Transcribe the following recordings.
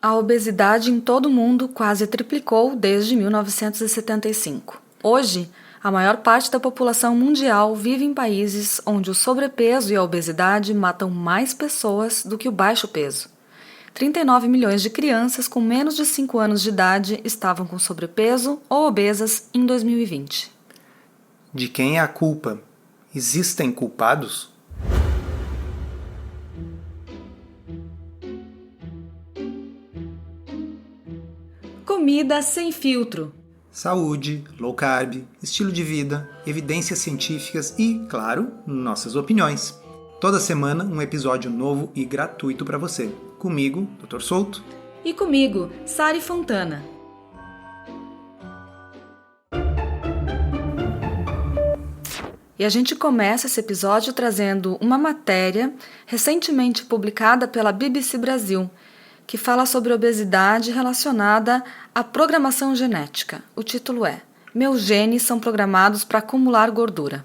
A obesidade em todo o mundo quase triplicou desde 1975. Hoje, a maior parte da população mundial vive em países onde o sobrepeso e a obesidade matam mais pessoas do que o baixo peso. 39 milhões de crianças com menos de 5 anos de idade estavam com sobrepeso ou obesas em 2020. De quem é a culpa? Existem culpados? Comida sem filtro. Saúde, low carb, estilo de vida, evidências científicas e, claro, nossas opiniões. Toda semana um episódio novo e gratuito para você. Comigo, Dr. Souto. E comigo, Sari Fontana. E a gente começa esse episódio trazendo uma matéria recentemente publicada pela BBC Brasil, que fala sobre obesidade relacionada à programação genética. O título é "Meus genes são programados para acumular gordura".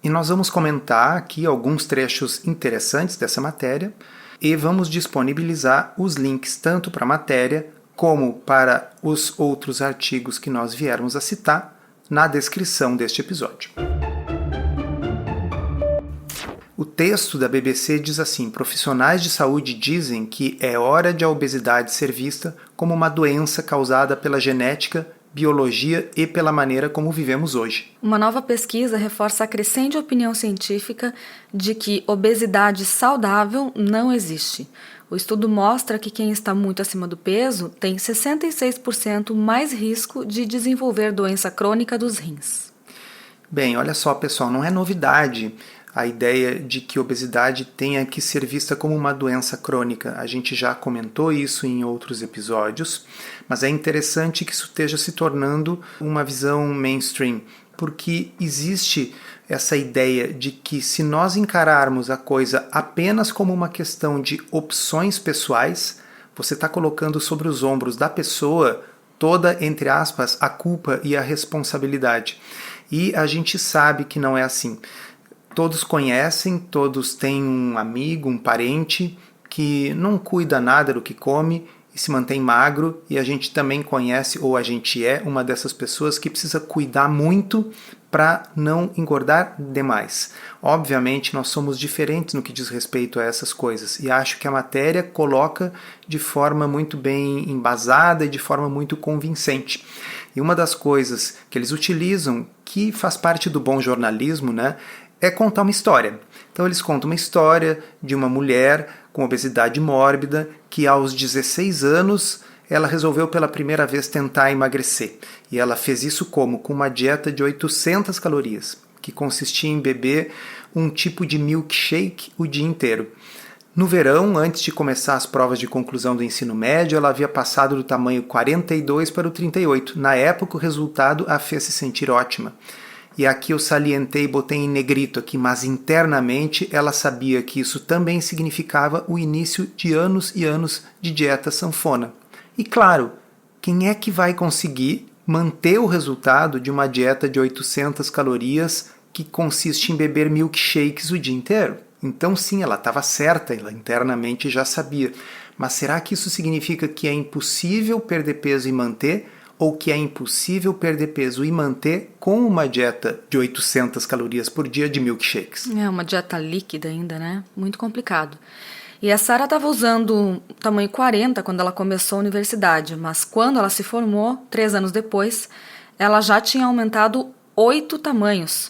E nós vamos comentar aqui alguns trechos interessantes dessa matéria e vamos disponibilizar os links tanto para a matéria como para os outros artigos que nós viermos a citar na descrição deste episódio. O texto da BBC diz assim: profissionais de saúde dizem que é hora de a obesidade ser vista como uma doença causada pela genética, biologia e pela maneira como vivemos hoje. Uma nova pesquisa reforça a crescente opinião científica de que obesidade saudável não existe. O estudo mostra que quem está muito acima do peso tem 66% mais risco de desenvolver doença crônica dos rins. Bem, olha só, pessoal, não é novidade a ideia de que obesidade tenha que ser vista como uma doença crônica. A gente já comentou isso em outros episódios, mas é interessante que isso esteja se tornando uma visão mainstream, porque existe essa ideia de que se nós encararmos a coisa apenas como uma questão de opções pessoais, você está colocando sobre os ombros da pessoa toda, entre aspas, a culpa e a responsabilidade. E a gente sabe que não é assim. Todos conhecem, todos têm um amigo, um parente que não cuida nada do que come e se mantém magro, e a gente também conhece, ou a gente é uma dessas pessoas que precisa cuidar muito para não engordar demais. Obviamente, nós somos diferentes no que diz respeito a essas coisas, e acho que a matéria coloca de forma muito bem embasada e de forma muito convincente. E uma das coisas que eles utilizam, que faz parte do bom jornalismo, né, é contar uma história. Então eles contam uma história de uma mulher com obesidade mórbida que aos 16 anos ela resolveu pela primeira vez tentar emagrecer. E ela fez isso como? Com uma dieta de 800 calorias, que consistia em beber um tipo de milkshake o dia inteiro. No verão, antes de começar as provas de conclusão do ensino médio, ela havia passado do tamanho 42 para o 38. Na época, o resultado a fez se sentir ótima. E aqui eu salientei e botei em negrito aqui, mas internamente ela sabia que isso também significava o início de anos e anos de dieta sanfona. E claro, quem é que vai conseguir manter o resultado de uma dieta de 800 calorias que consiste em beber milkshakes o dia inteiro? Então sim, ela estava certa, ela internamente já sabia. Mas será que isso significa que é impossível perder peso e manter? Ou que é impossível perder peso e manter com uma dieta de 800 calorias por dia de milkshakes? É uma dieta líquida ainda, né? Muito complicado. E a Sara estava usando tamanho 40 quando ela começou a universidade, mas quando ela se formou, 3 anos depois, ela já tinha aumentado 8 tamanhos.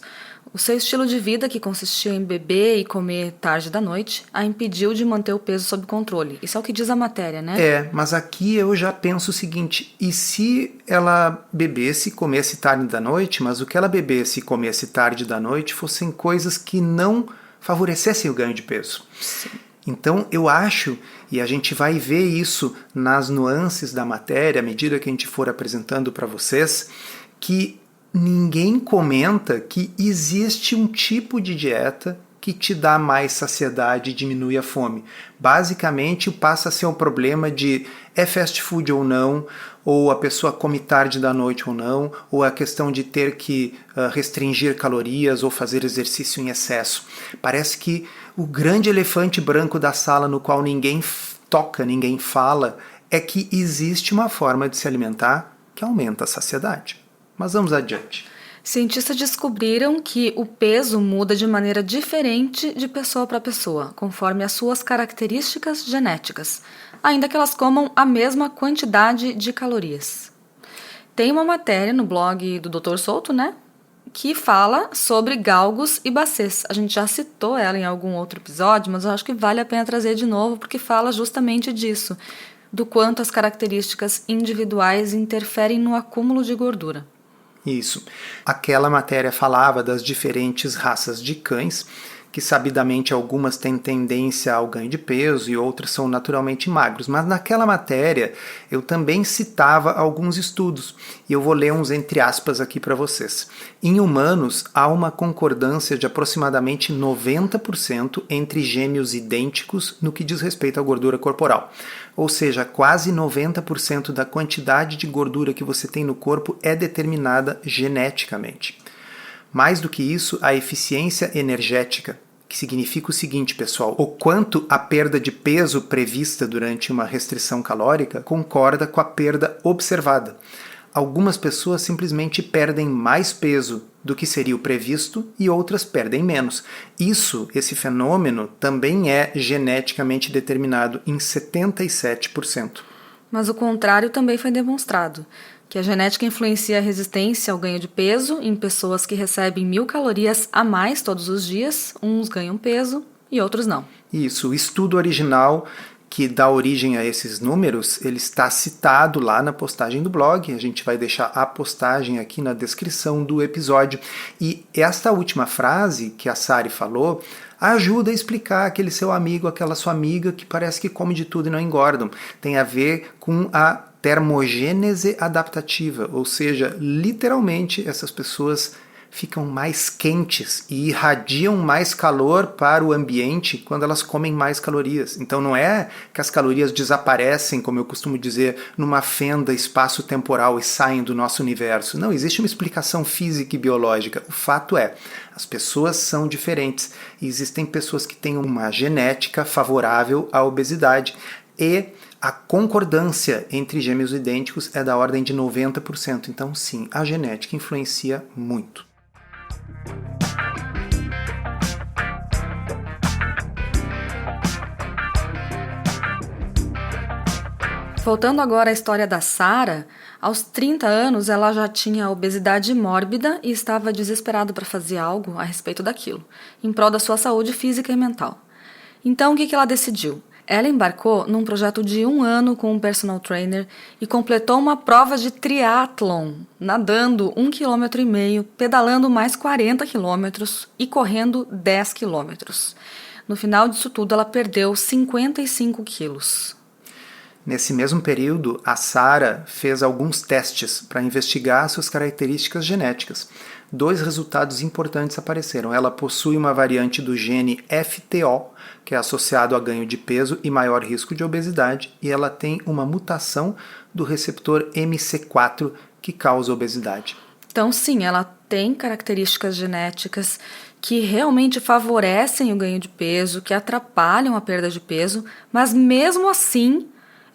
O seu estilo de vida, que consistia em beber e comer tarde da noite, a impediu de manter o peso sob controle. Isso é o que diz a matéria, né? É, mas aqui eu já penso o seguinte: e se ela bebesse e comesse tarde da noite, mas o que ela bebesse e comesse tarde da noite fossem coisas que não favorecessem o ganho de peso? Sim. Então eu acho, e a gente vai ver isso nas nuances da matéria à medida que a gente for apresentando para vocês, que ninguém comenta que existe um tipo de dieta que te dá mais saciedade e diminui a fome. Basicamente, passa a ser um problema de é fast food ou não, ou a pessoa come tarde da noite ou não, ou a questão de ter que restringir calorias ou fazer exercício em excesso. Parece que o grande elefante branco da sala no qual ninguém toca, ninguém fala, é que existe uma forma de se alimentar que aumenta a saciedade. Mas vamos adiante. Cientistas descobriram que o peso muda de maneira diferente de pessoa para pessoa, conforme as suas características genéticas, ainda que elas comam a mesma quantidade de calorias. Tem uma matéria no blog do Dr. Souto, né, que fala sobre galgos e bacês. A gente já citou ela em algum outro episódio, mas eu acho que vale a pena trazer de novo, porque fala justamente disso, do quanto as características individuais interferem no acúmulo de gordura. Isso. Aquela matéria falava das diferentes raças de cães, que sabidamente algumas têm tendência ao ganho de peso e outras são naturalmente magros. Mas naquela matéria eu também citava alguns estudos, e eu vou ler uns entre aspas aqui para vocês. Em humanos, há uma concordância de aproximadamente 90% entre gêmeos idênticos no que diz respeito à gordura corporal. Ou seja, quase 90% da quantidade de gordura que você tem no corpo é determinada geneticamente. Mais do que isso, a eficiência energética, que significa o seguinte, pessoal: o quanto a perda de peso prevista durante uma restrição calórica concorda com a perda observada. Algumas pessoas simplesmente perdem mais peso do que seria o previsto e outras perdem menos. Esse fenômeno também é geneticamente determinado em 77%. Mas o contrário também foi demonstrado, que a genética influencia a resistência ao ganho de peso em pessoas que recebem 1.000 calorias a mais todos os dias, uns ganham peso e outros não. Isso, o estudo original que dá origem a esses números, ele está citado lá na postagem do blog, a gente vai deixar a postagem aqui na descrição do episódio. E esta última frase que a Sari falou ajuda a explicar aquele seu amigo, aquela sua amiga que parece que come de tudo e não engordam. Tem a ver com a termogênese adaptativa, ou seja, literalmente essas pessoas ficam mais quentes e irradiam mais calor para o ambiente quando elas comem mais calorias. Então não é que as calorias desaparecem, como eu costumo dizer, numa fenda espaço-temporal e saem do nosso universo. Não, existe uma explicação física e biológica. O fato é, as pessoas são diferentes e existem pessoas que têm uma genética favorável à obesidade e a concordância entre gêmeos idênticos é da ordem de 90%. Então sim, a genética influencia muito. Voltando agora à história da Sara, aos 30 anos ela já tinha obesidade mórbida e estava desesperada para fazer algo a respeito daquilo, em prol da sua saúde física e mental. Então o que ela decidiu? Ela embarcou num projeto de 1 ano com um personal trainer e completou uma prova de triatlon, nadando 1,5 km, pedalando mais 40 km e correndo 10 km. No final disso tudo, ela perdeu 55 quilos. Nesse mesmo período, a Sara fez alguns testes para investigar suas características genéticas. 2 resultados importantes apareceram. Ela possui uma variante do gene FTO, que é associado a ganho de peso e maior risco de obesidade, e ela tem uma mutação do receptor MC4 que causa obesidade. Então, sim, ela tem características genéticas que realmente favorecem o ganho de peso, que atrapalham a perda de peso, mas mesmo assim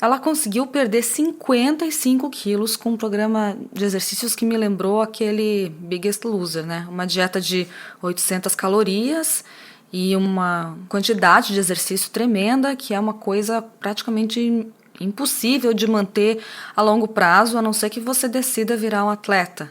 ela conseguiu perder 55 quilos com um programa de exercícios que me lembrou aquele Biggest Loser, né? Uma dieta de 800 calorias e uma quantidade de exercício tremenda, que é uma coisa praticamente impossível de manter a longo prazo, a não ser que você decida virar um atleta.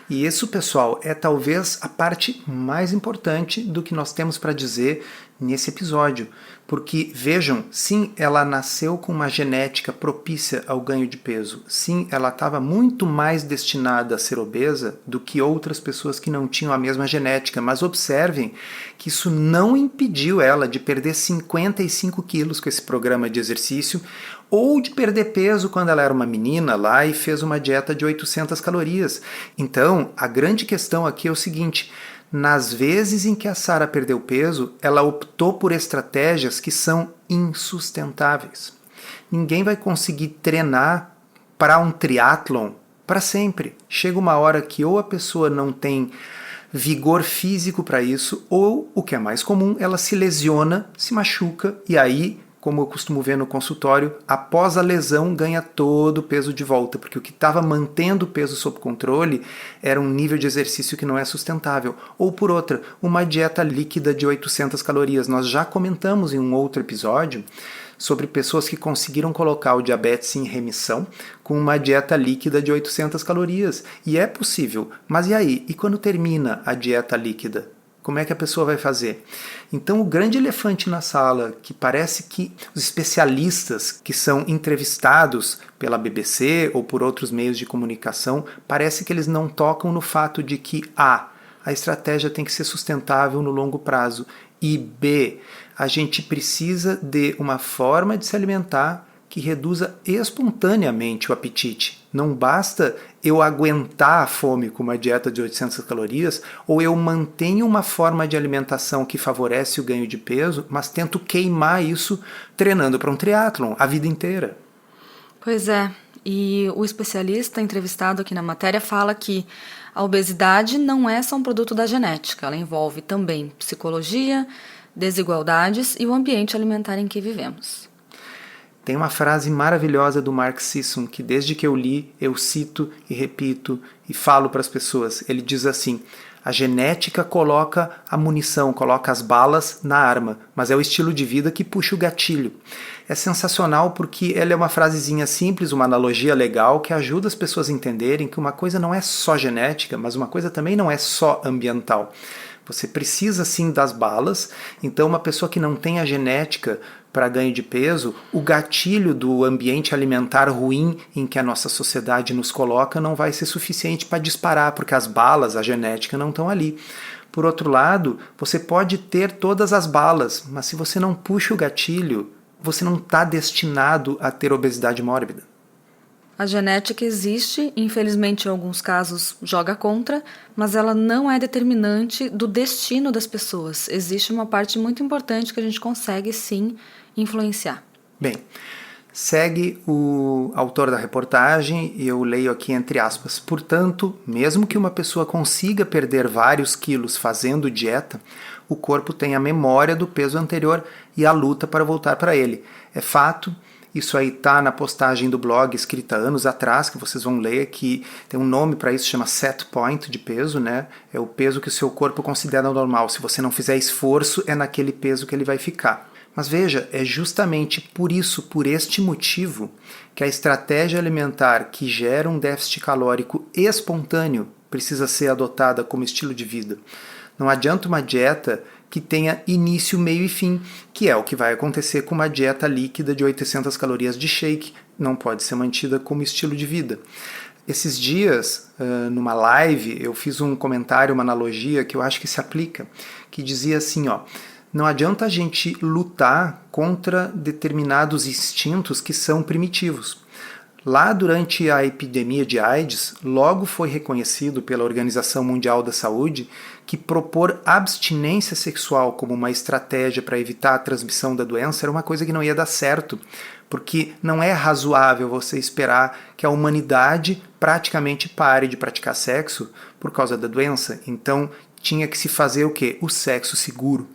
E isso, pessoal, é talvez a parte mais importante do que nós temos para dizer nesse episódio. Porque, vejam, sim, ela nasceu com uma genética propícia ao ganho de peso. Sim, ela estava muito mais destinada a ser obesa do que outras pessoas que não tinham a mesma genética. Mas observem que isso não impediu ela de perder 55 quilos com esse programa de exercício ou de perder peso quando ela era uma menina lá e fez uma dieta de 800 calorias. Então, a grande questão aqui é o seguinte: nas vezes em que a Sara perdeu peso, ela optou por estratégias que são insustentáveis. Ninguém vai conseguir treinar para um triatlon para sempre. Chega uma hora que ou a pessoa não tem vigor físico para isso, ou, o que é mais comum, ela se lesiona, se machuca e aí como eu costumo ver no consultório, após a lesão ganha todo o peso de volta, porque o que estava mantendo o peso sob controle era um nível de exercício que não é sustentável. Ou por outra, uma dieta líquida de 800 calorias. Nós já comentamos em um outro episódio sobre pessoas que conseguiram colocar o diabetes em remissão com uma dieta líquida de 800 calorias. E é possível. Mas e aí? E quando termina a dieta líquida? Como é que a pessoa vai fazer? Então, o grande elefante na sala, que parece que os especialistas que são entrevistados pela BBC ou por outros meios de comunicação, parece que eles não tocam no fato de que A, a estratégia tem que ser sustentável no longo prazo, e B, a gente precisa de uma forma de se alimentar que reduza espontaneamente o apetite. Não basta eu aguentar a fome com uma dieta de 800 calorias, ou eu mantenho uma forma de alimentação que favorece o ganho de peso, mas tento queimar isso treinando para um triatlon a vida inteira. Pois é, e o especialista entrevistado aqui na matéria fala que a obesidade não é só um produto da genética, ela envolve também psicologia, desigualdades e o ambiente alimentar em que vivemos. Tem uma frase maravilhosa do Mark Sisson que desde que eu li, eu cito e repito e falo para as pessoas. Ele diz assim: a genética coloca a munição, coloca as balas na arma, mas é o estilo de vida que puxa o gatilho. É sensacional porque ela é uma frasezinha simples, uma analogia legal que ajuda as pessoas a entenderem que uma coisa não é só genética, mas uma coisa também não é só ambiental. Você precisa sim das balas, então uma pessoa que não tem a genética para ganho de peso, o gatilho do ambiente alimentar ruim em que a nossa sociedade nos coloca não vai ser suficiente para disparar, porque as balas, a genética, não estão ali. Por outro lado, você pode ter todas as balas, mas se você não puxa o gatilho, você não está destinado a ter obesidade mórbida. A genética existe, infelizmente em alguns casos joga contra, mas ela não é determinante do destino das pessoas. Existe uma parte muito importante que a gente consegue sim influenciar. Bem, segue o autor da reportagem e eu leio aqui entre aspas. Portanto, mesmo que uma pessoa consiga perder vários quilos fazendo dieta, o corpo tem a memória do peso anterior e a luta para voltar para ele. É fato. Isso aí tá na postagem do blog escrita anos atrás, que vocês vão ler, que tem um nome para isso, chama set point de peso, né? É o peso que o seu corpo considera normal. Se você não fizer esforço, é naquele peso que ele vai ficar. Mas veja, é justamente por isso, por este motivo, que a estratégia alimentar que gera um déficit calórico espontâneo precisa ser adotada como estilo de vida. Não adianta uma dieta que tenha início, meio e fim, que é o que vai acontecer com uma dieta líquida de 800 calorias de shake, não pode ser mantida como estilo de vida. Esses dias, numa live, eu fiz um comentário, uma analogia que eu acho que se aplica, que dizia assim, ó, não adianta a gente lutar contra determinados instintos que são primitivos. Lá durante a epidemia de AIDS, logo foi reconhecido pela Organização Mundial da Saúde que propor abstinência sexual como uma estratégia para evitar a transmissão da doença era uma coisa que não ia dar certo, porque não é razoável você esperar que a humanidade praticamente pare de praticar sexo por causa da doença. Então tinha que se fazer o quê? O sexo seguro.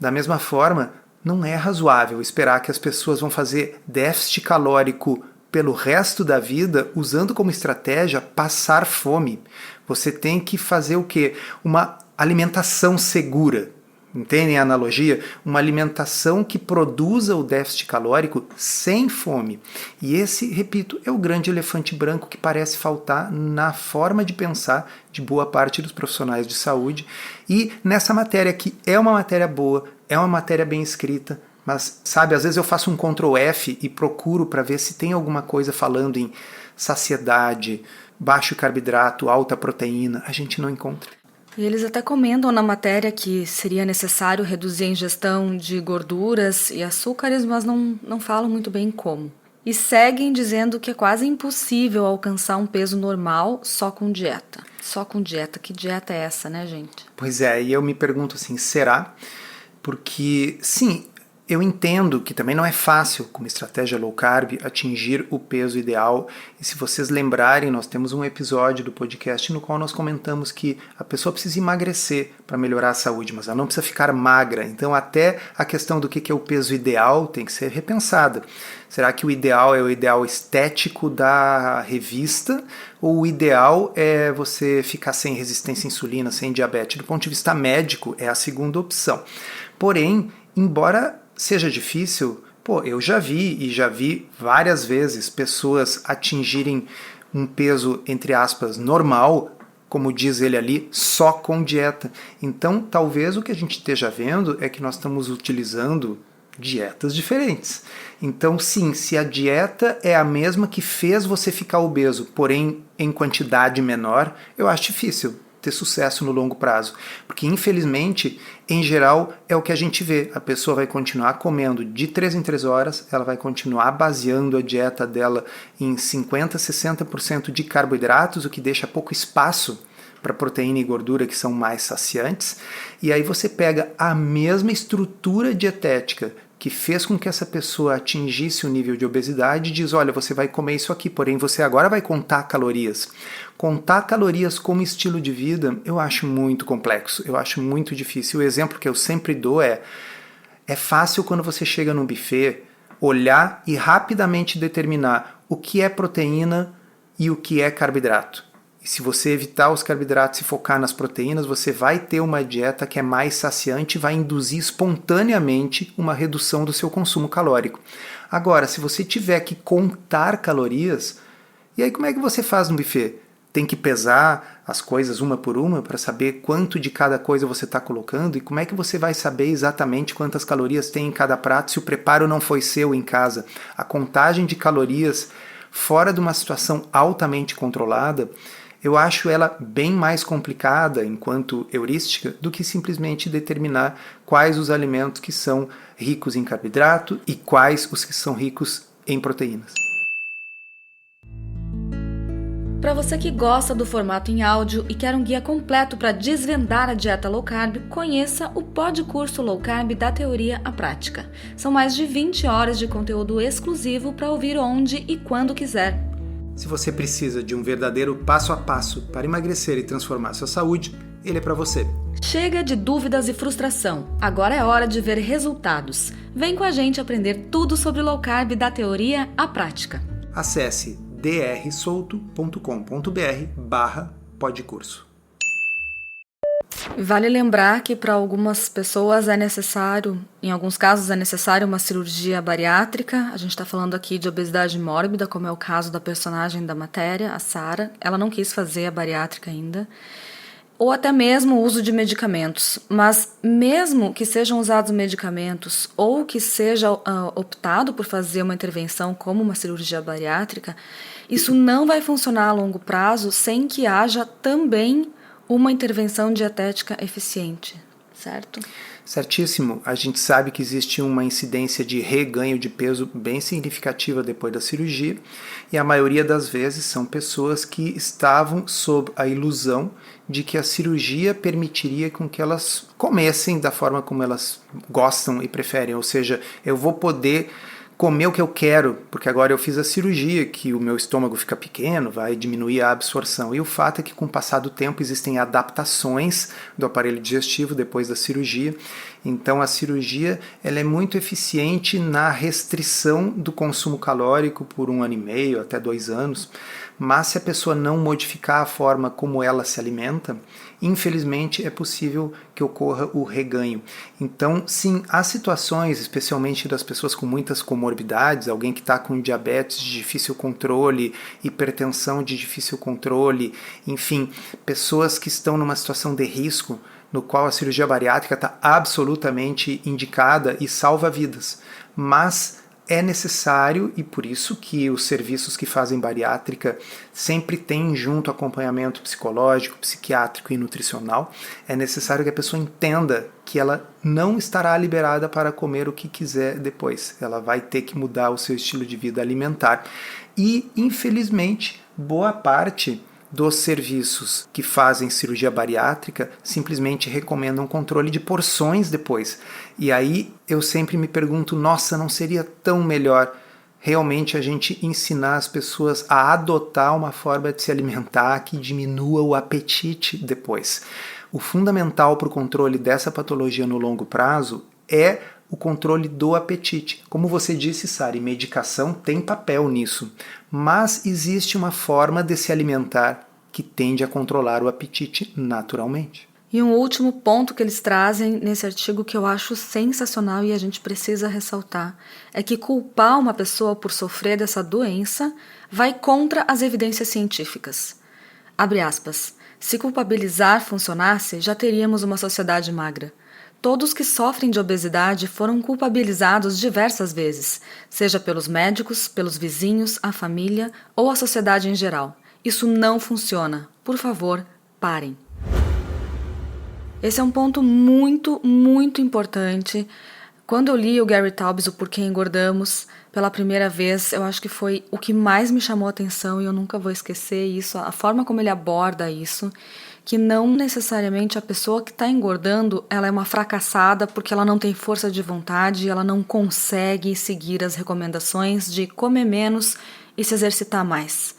Da mesma forma, não é razoável esperar que as pessoas vão fazer déficit calórico pelo resto da vida, usando como estratégia passar fome. Você tem que fazer o quê? Uma alimentação segura. Entendem a analogia? Uma alimentação que produza o déficit calórico sem fome. E esse, repito, é o grande elefante branco que parece faltar na forma de pensar de boa parte dos profissionais de saúde. E nessa matéria que é uma matéria boa, é uma matéria bem escrita, mas, sabe, às vezes eu faço um Ctrl F e procuro para ver se tem alguma coisa falando em saciedade, baixo carboidrato, alta proteína. A gente não encontra. E eles até comentam na matéria que seria necessário reduzir a ingestão de gorduras e açúcares, mas não falam muito bem como. E seguem dizendo que é quase impossível alcançar um peso normal só com dieta. Só com dieta. Que dieta é essa, né, gente? Pois é, e eu me pergunto assim, será? Porque, sim, Eu entendo que também não é fácil, como estratégia low carb, atingir o peso ideal. E se vocês lembrarem, nós temos um episódio do podcast no qual nós comentamos que a pessoa precisa emagrecer para melhorar a saúde, mas ela não precisa ficar magra. Então até a questão do que é o peso ideal tem que ser repensada. Será que o ideal é o ideal estético da revista? Ou o ideal é você ficar sem resistência à insulina, sem diabetes? Do ponto de vista médico, é a segunda opção. Porém, embora seja difícil, eu já vi várias vezes pessoas atingirem um peso, entre aspas, normal, como diz ele ali, só com dieta. Então, talvez o que a gente esteja vendo é que nós estamos utilizando dietas diferentes. Então, sim, se a dieta é a mesma que fez você ficar obeso, porém em quantidade menor, eu acho difícil ter sucesso no longo prazo, porque infelizmente, em geral, é o que a gente vê. A pessoa vai continuar comendo de 3 em 3 horas, ela vai continuar baseando a dieta dela em 50, 60% de carboidratos, o que deixa pouco espaço para proteína e gordura, que são mais saciantes, e aí você pega a mesma estrutura dietética que fez com que essa pessoa atingisse o nível de obesidade e diz, olha, você vai comer isso aqui, porém você agora vai contar calorias. Contar calorias como estilo de vida, eu acho muito complexo, eu acho muito difícil. O exemplo que eu sempre dou é fácil quando você chega num buffet, olhar e rapidamente determinar o que é proteína e o que é carboidrato. E se você evitar os carboidratos e focar nas proteínas, você vai ter uma dieta que é mais saciante e vai induzir espontaneamente uma redução do seu consumo calórico. Agora, se você tiver que contar calorias, e aí como é que você faz no buffet? Tem que pesar as coisas uma por uma para saber quanto de cada coisa você está colocando? E como é que você vai saber exatamente quantas calorias tem em cada prato se o preparo não foi seu em casa? A contagem de calorias fora de uma situação altamente controlada, eu acho ela bem mais complicada enquanto heurística do que simplesmente determinar quais os alimentos que são ricos em carboidrato e quais os que são ricos em proteínas. Para você que gosta do formato em áudio e quer um guia completo para desvendar a dieta low carb, conheça o Podcurso Low Carb da Teoria à Prática. São mais de 20 horas de conteúdo exclusivo para ouvir onde e quando quiser. Se você precisa de um verdadeiro passo a passo para emagrecer e transformar sua saúde, ele é para você. Chega de dúvidas e frustração. Agora é hora de ver resultados. Vem com a gente aprender tudo sobre low carb da teoria à prática. Acesse drsolto.com.br/podcurso. Vale lembrar que para algumas pessoas é necessário, em alguns casos é necessário uma cirurgia bariátrica. A gente está falando aqui de obesidade mórbida, como é o caso da personagem da matéria, a Sara. Ela não quis fazer a bariátrica ainda. Ou até mesmo o uso de medicamentos. Mas mesmo que sejam usados medicamentos ou que seja optado por fazer uma intervenção como uma cirurgia bariátrica, isso não vai funcionar a longo prazo sem que haja também uma intervenção dietética eficiente, certo? Certíssimo. A gente sabe que existe uma incidência de reganho de peso bem significativa depois da cirurgia e a maioria das vezes são pessoas que estavam sob a ilusão de que a cirurgia permitiria com que elas comessem da forma como elas gostam e preferem, ou seja, eu vou poder comer o que eu quero, porque agora eu fiz a cirurgia, que o meu estômago fica pequeno, vai diminuir a absorção. E o fato é que com o passar do tempo existem adaptações do aparelho digestivo depois da cirurgia. Então a cirurgia ela é muito eficiente na restrição do consumo calórico por 1 ano e meio, até 2 anos. Mas se a pessoa não modificar a forma como ela se alimenta, infelizmente é possível que ocorra o reganho. Então, sim, há situações, especialmente das pessoas com muitas comorbidades, alguém que está com diabetes de difícil controle, hipertensão de difícil controle, enfim, pessoas que estão numa situação de risco, no qual a cirurgia bariátrica está absolutamente indicada e salva vidas. Mas é necessário, e por isso que os serviços que fazem bariátrica sempre têm junto acompanhamento psicológico, psiquiátrico e nutricional, é necessário que a pessoa entenda que ela não estará liberada para comer o que quiser depois. Ela vai ter que mudar o seu estilo de vida alimentar. E, infelizmente, boa parte dos serviços que fazem cirurgia bariátrica simplesmente recomendam controle de porções depois. E aí eu sempre me pergunto, nossa, não seria tão melhor realmente a gente ensinar as pessoas a adotar uma forma de se alimentar que diminua o apetite depois. O fundamental para o controle dessa patologia no longo prazo é o controle do apetite. Como você disse, Sari, medicação tem papel nisso, mas existe uma forma de se alimentar que tende a controlar o apetite naturalmente. E um último ponto que eles trazem nesse artigo que eu acho sensacional e a gente precisa ressaltar é que culpar uma pessoa por sofrer dessa doença vai contra as evidências científicas. Abre aspas. Se culpabilizar funcionasse, já teríamos uma sociedade magra. Todos que sofrem de obesidade foram culpabilizados diversas vezes, seja pelos médicos, pelos vizinhos, a família ou a sociedade em geral. Isso não funciona. Por favor, parem. Esse é um ponto muito, muito importante. Quando eu li o Gary Taubes, O Porquê Engordamos, pela primeira vez, eu acho que foi o que mais me chamou a atenção e eu nunca vou esquecer isso, a forma como ele aborda isso, que não necessariamente a pessoa que está engordando ela é uma fracassada porque ela não tem força de vontade, ela não consegue seguir as recomendações de comer menos e se exercitar mais.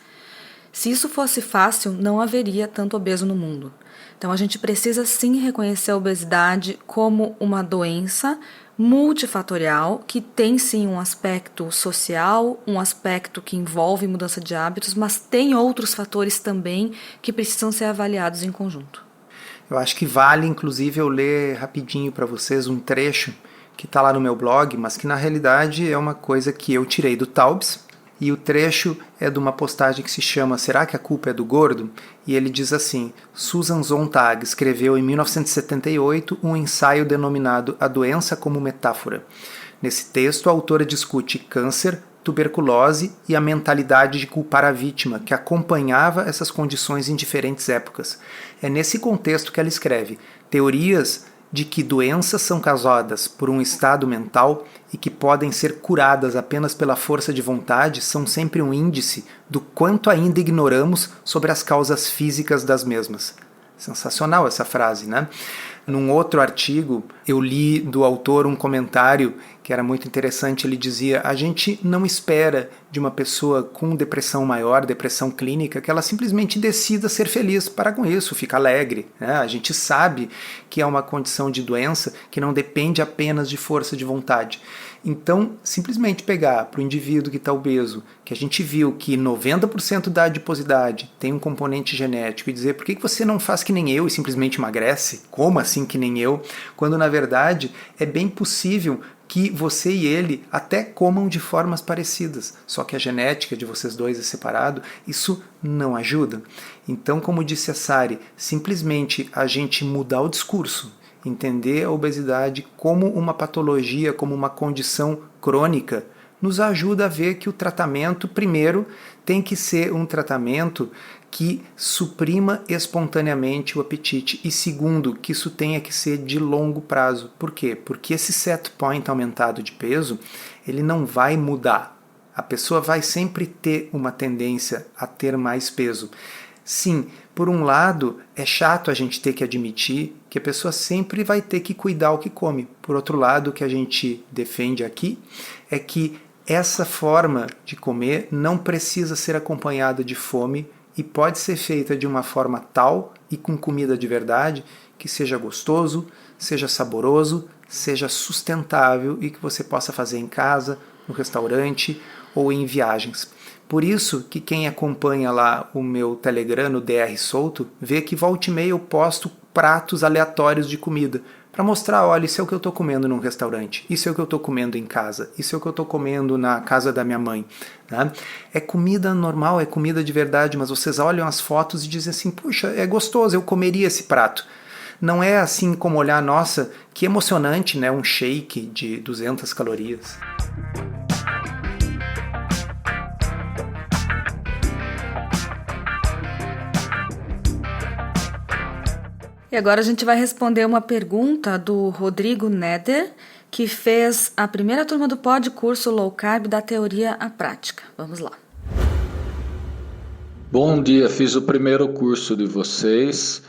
Se isso fosse fácil, não haveria tanto obeso no mundo. Então a gente precisa sim reconhecer a obesidade como uma doença multifatorial que tem sim um aspecto social, um aspecto que envolve mudança de hábitos, mas tem outros fatores também que precisam ser avaliados em conjunto. Eu acho que vale, inclusive, eu ler rapidinho para vocês um trecho que está lá no meu blog, mas que na realidade é uma coisa que eu tirei do Taubes. E o trecho é de uma postagem que se chama Será que a culpa é do gordo? E ele diz assim, Susan Sontag escreveu em 1978 um ensaio denominado A Doença como Metáfora. Nesse texto, a autora discute câncer, tuberculose e a mentalidade de culpar a vítima, que acompanhava essas condições em diferentes épocas. É nesse contexto que ela escreve teorias de que doenças são causadas por um estado mental e que podem ser curadas apenas pela força de vontade são sempre um índice do quanto ainda ignoramos sobre as causas físicas das mesmas. Sensacional essa frase, né? Num outro artigo, eu li do autor um comentário que era muito interessante. Ele dizia, a gente não espera de uma pessoa com depressão maior, depressão clínica, que ela simplesmente decida ser feliz. Para com isso, fica alegre. Né? A gente sabe que é uma condição de doença que não depende apenas de força de vontade. Então, simplesmente pegar para o indivíduo que está obeso, que a gente viu que 90% da adiposidade tem um componente genético, e dizer, por que você não faz que nem eu e simplesmente emagrece? Como assim que nem eu? Quando, na verdade, é bem possível que você e ele até comam de formas parecidas, só que a genética de vocês dois é separado, isso não ajuda. Então, como disse a Sari, simplesmente a gente mudar o discurso, entender a obesidade como uma patologia, como uma condição crônica, nos ajuda a ver que o tratamento, primeiro, tem que ser um tratamento que suprima espontaneamente o apetite e segundo, que isso tenha que ser de longo prazo. Por quê? Porque esse set point aumentado de peso, ele não vai mudar. A pessoa vai sempre ter uma tendência a ter mais peso. Sim, por um lado, é chato a gente ter que admitir que a pessoa sempre vai ter que cuidar o que come. Por outro lado, o que a gente defende aqui é que essa forma de comer não precisa ser acompanhada de fome e pode ser feita de uma forma tal e com comida de verdade que seja gostoso, seja saboroso, seja sustentável e que você possa fazer em casa, no restaurante ou em viagens. Por isso que quem acompanha lá o meu Telegram, no DR Solto, vê que volta e meia eu posto pratos aleatórios de comida para mostrar, olha, isso é o que eu estou comendo num restaurante, isso é o que eu estou comendo em casa, isso é o que eu estou comendo na casa da minha mãe. Né? É comida normal, é comida de verdade, mas vocês olham as fotos e dizem assim, puxa, é gostoso, eu comeria esse prato. Não é assim como olhar, nossa, que emocionante, né? Um shake de 200 calorias. E agora a gente vai responder uma pergunta do Rodrigo Neder, que fez a primeira turma do POD curso Low Carb da teoria à prática. Vamos lá. Bom dia, fiz o primeiro curso de vocês,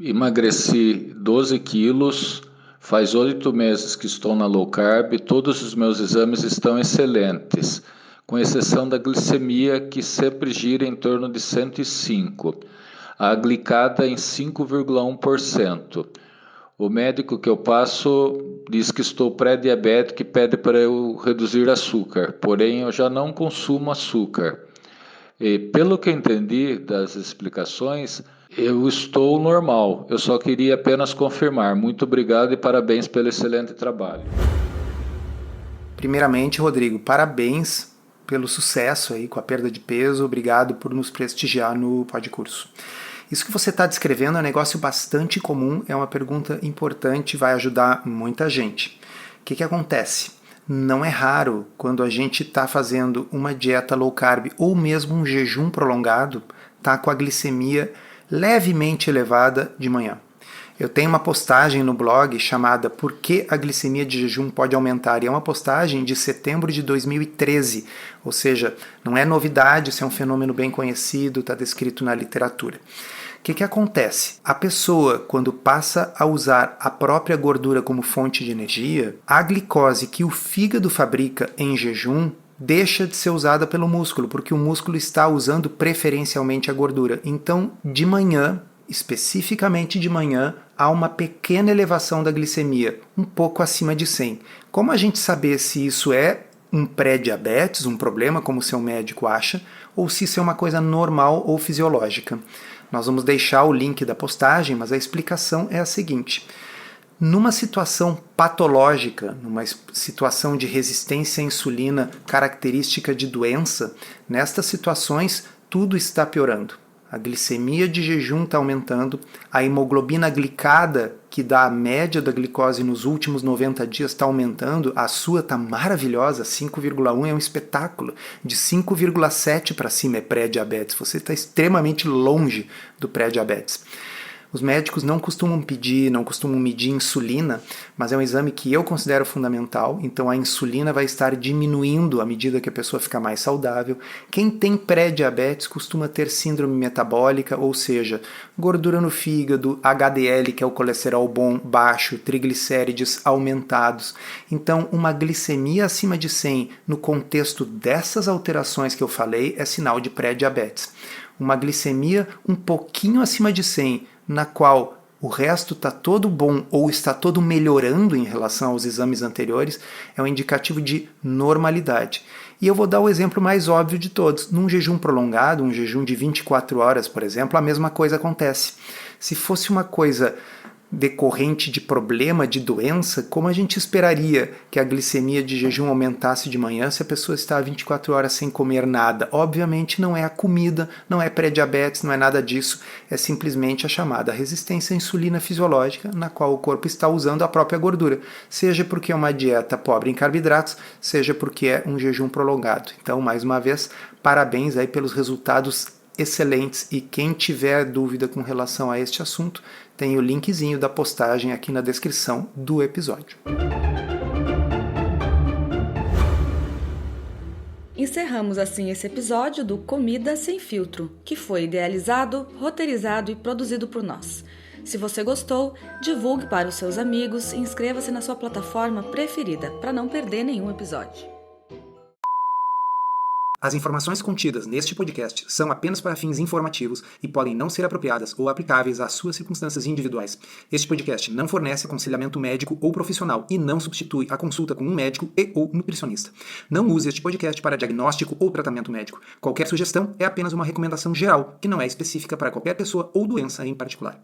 emagreci 12 quilos, faz 8 meses que estou na low carb, todos os meus exames estão excelentes, com exceção da glicemia que sempre gira em torno de 105, a glicada em 5,1%. O médico que eu passo diz que estou pré-diabético e pede para eu reduzir açúcar, porém eu já não consumo açúcar. E pelo que eu entendi das explicações, eu estou normal. Eu só queria apenas confirmar. Muito obrigado e parabéns pelo excelente trabalho. Primeiramente, Rodrigo, parabéns pelo sucesso aí com a perda de peso. Obrigado por nos prestigiar no Podcurso. Isso que você está descrevendo é um negócio bastante comum, é uma pergunta importante e vai ajudar muita gente. O que acontece? Não é raro quando a gente está fazendo uma dieta low carb ou mesmo um jejum prolongado, tá com a glicemia levemente elevada de manhã. Eu tenho uma postagem no blog chamada Por que a glicemia de jejum pode aumentar? E é uma postagem de setembro de 2013, ou seja, não é novidade, isso é um fenômeno bem conhecido, está descrito na literatura. O que acontece? A pessoa, quando passa a usar a própria gordura como fonte de energia, a glicose que o fígado fabrica em jejum deixa de ser usada pelo músculo, porque o músculo está usando preferencialmente a gordura. Então, de manhã, especificamente de manhã, há uma pequena elevação da glicemia, um pouco acima de 100. Como a gente saber se isso é um pré-diabetes, um problema, como o seu médico acha, ou se isso é uma coisa normal ou fisiológica? Nós vamos deixar o link da postagem, mas a explicação é a seguinte. Numa situação patológica, numa situação de resistência à insulina característica de doença, nestas situações tudo está piorando. A glicemia de jejum está aumentando, a hemoglobina glicada, que dá a média da glicose nos últimos 90 dias, está aumentando, a sua está maravilhosa, 5,1 é um espetáculo, de 5,7 para cima é pré-diabetes, você está extremamente longe do pré-diabetes. Os médicos não costumam medir insulina, mas é um exame que eu considero fundamental, então a insulina vai estar diminuindo à medida que a pessoa fica mais saudável. Quem tem pré-diabetes costuma ter síndrome metabólica, ou seja, gordura no fígado, HDL, que é o colesterol bom, baixo, triglicérides aumentados. Então, uma glicemia acima de 100 no contexto dessas alterações que eu falei é sinal de pré-diabetes. Uma glicemia um pouquinho acima de 100, na qual o resto está todo bom ou está todo melhorando em relação aos exames anteriores, é um indicativo de normalidade. E eu vou dar o exemplo mais óbvio de todos. Num jejum prolongado, um jejum de 24 horas, por exemplo, a mesma coisa acontece. Se fosse uma coisa decorrente de problema, de doença, como a gente esperaria que a glicemia de jejum aumentasse de manhã se a pessoa está 24 horas sem comer nada? Obviamente não é a comida, não é pré-diabetes, não é nada disso, é simplesmente a chamada resistência à insulina fisiológica, na qual o corpo está usando a própria gordura, seja porque é uma dieta pobre em carboidratos, seja porque é um jejum prolongado. Então, mais uma vez, parabéns aí pelos resultados excelentes, e quem tiver dúvida com relação a este assunto, tem o linkzinho da postagem aqui na descrição do episódio. Encerramos assim esse episódio do Comida Sem Filtro, que foi idealizado, roteirizado e produzido por nós. Se você gostou, divulgue para os seus amigos e inscreva-se na sua plataforma preferida para não perder nenhum episódio. As informações contidas neste podcast são apenas para fins informativos e podem não ser apropriadas ou aplicáveis às suas circunstâncias individuais. Este podcast não fornece aconselhamento médico ou profissional e não substitui a consulta com um médico ou nutricionista. Não use este podcast para diagnóstico ou tratamento médico. Qualquer sugestão é apenas uma recomendação geral, que não é específica para qualquer pessoa ou doença em particular.